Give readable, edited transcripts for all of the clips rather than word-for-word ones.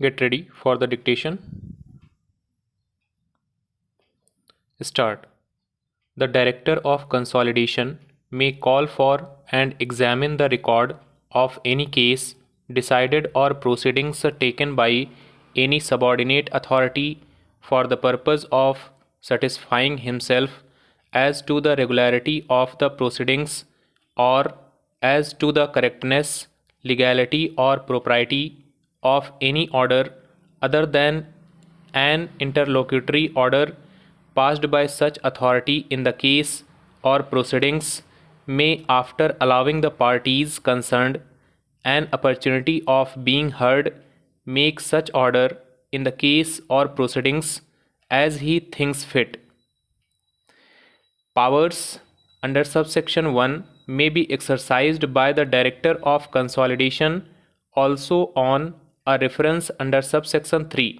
Get ready for the dictation. Start. The Director of Consolidation may call for and examine the record of any case decided or proceedings taken by any subordinate authority for the purpose of satisfying himself as to the regularity of the proceedings or as to the correctness, legality, or propriety of any order other than an interlocutory order passed by such authority in the case or proceedings may, after allowing the parties concerned an opportunity of being heard, make such order in the case or proceedings as he thinks fit. Powers under subsection 1 may be exercised by the Director of Consolidation also on a reference under subsection 3.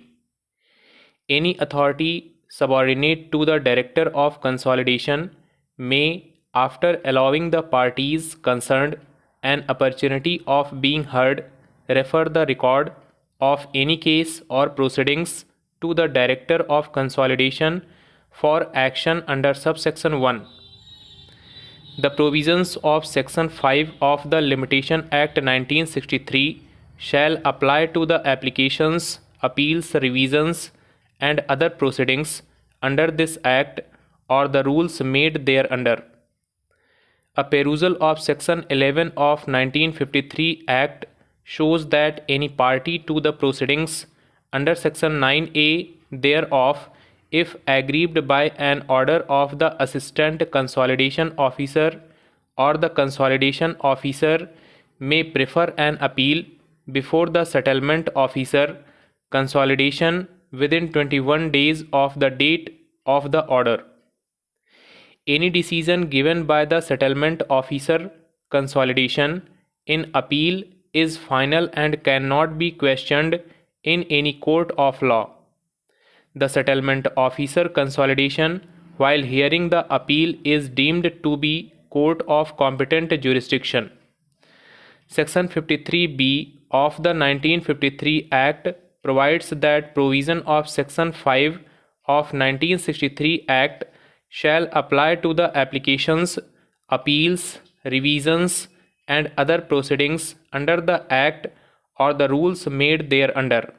Any authority subordinate to the Director of Consolidation may, after allowing the parties concerned an opportunity of being heard, refer the record of any case or proceedings to the Director of Consolidation for action under subsection 1. The provisions of Section 5 of the Limitation Act 1963 shall apply to the applications, appeals, revisions, and other proceedings under this Act or the rules made thereunder. A perusal of Section 11 of 1953 Act shows that any party to the proceedings under Section 9A thereof, if aggrieved by an order of the Assistant Consolidation Officer or the Consolidation Officer, may prefer an appeal before the Settlement Officer, Consolidation, within 21 days of the date of the order. Any decision given by the Settlement Officer, Consolidation, in appeal is final and cannot be questioned in any court of law. The Settlement Officer, Consolidation, while hearing the appeal, is deemed to be court of competent jurisdiction. Section 53B of the 1953 Act provides that provision of Section 5 of 1963 Act shall apply to the applications, appeals, revisions, and other proceedings under the Act or the rules made thereunder.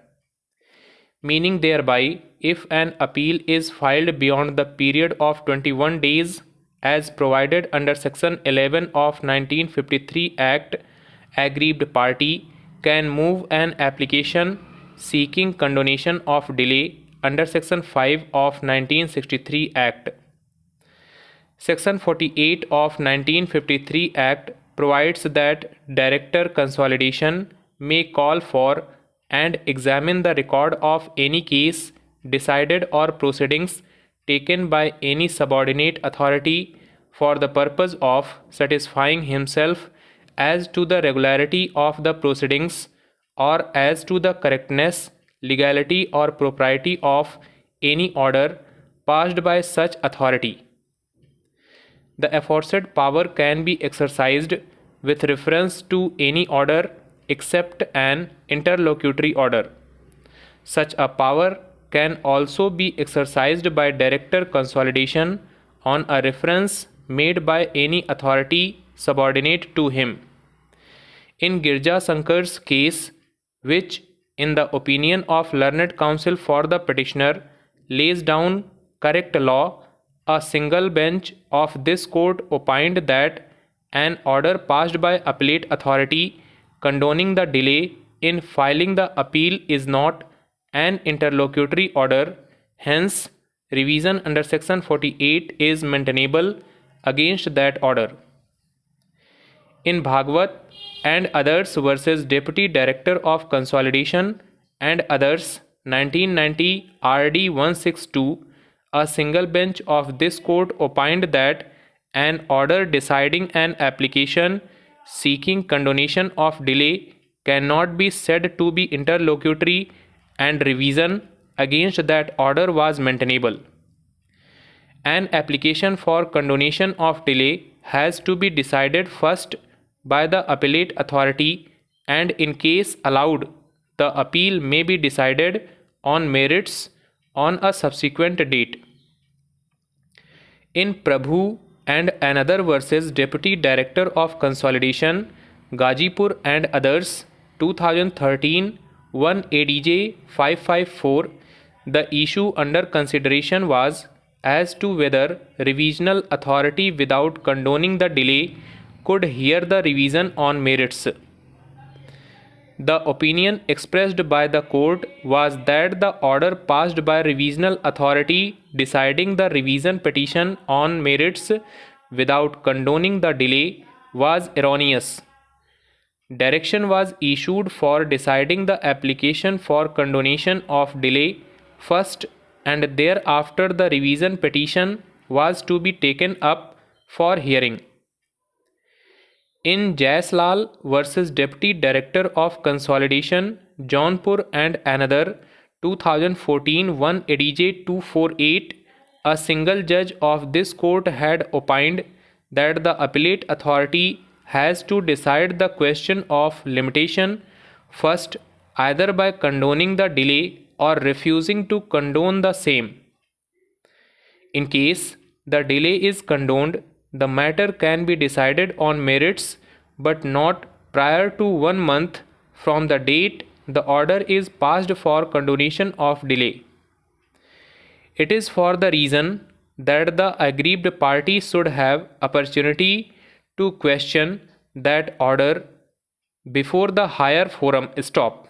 Meaning thereby, if an appeal is filed beyond the period of 21 days as provided under Section 11 of 1953 Act, aggrieved party can move an application seeking condonation of delay under Section 5 of 1963 Act. Section 48 of 1953 Act provides that Director Consolidation may call for and examine the record of any case decided or proceedings taken by any subordinate authority for the purpose of satisfying himself as to the regularity of the proceedings or as to the correctness, legality, or propriety of any order passed by such authority. The aforesaid power can be exercised with reference to any order except an interlocutory order. Such a power can also be exercised by Director Consolidation on a reference made by any authority subordinate to him. In Girja Shanker's case, which, in the opinion of learned counsel for the petitioner, lays down correct law, a single bench of this court opined that an order passed by appellate authority condoning the delay in filing the appeal is not an interlocutory order, hence revision under Section 48 is maintainable against that order. In Bhagwat and others versus Deputy Director of Consolidation and others 1990 RD 162, a single bench of this court opined that an order deciding an application seeking condonation of delay cannot be said to be interlocutory and revision against that order was maintainable. An application for condonation of delay has to be decided first by the appellate authority and in case allowed the appeal may be decided on merits on a subsequent date. In Prabhu and Another versus Deputy Director of Consolidation, Gazipur and others, 2013, 1 ADJ 554, the issue under consideration was as to whether revisional authority without condoning the delay could hear the revision on merits. The opinion expressed by the court was that the order passed by revisional authority deciding the revision petition on merits without condoning the delay was erroneous. Direction was issued for deciding the application for condonation of delay first, and thereafter the revision petition was to be taken up for hearing. In Jaislal versus Deputy Director of Consolidation, Jaunpur and Another, 2014, 1 ADJ 248, a single judge of this court had opined that the appellate authority has to decide the question of limitation first, either by condoning the delay or refusing to condone the same. In case the delay is condoned, the matter can be decided on merits but not prior to 1 month from the date the order is passed for condonation of delay. It is for the reason that the aggrieved party should have opportunity to question that order before the higher forum stop.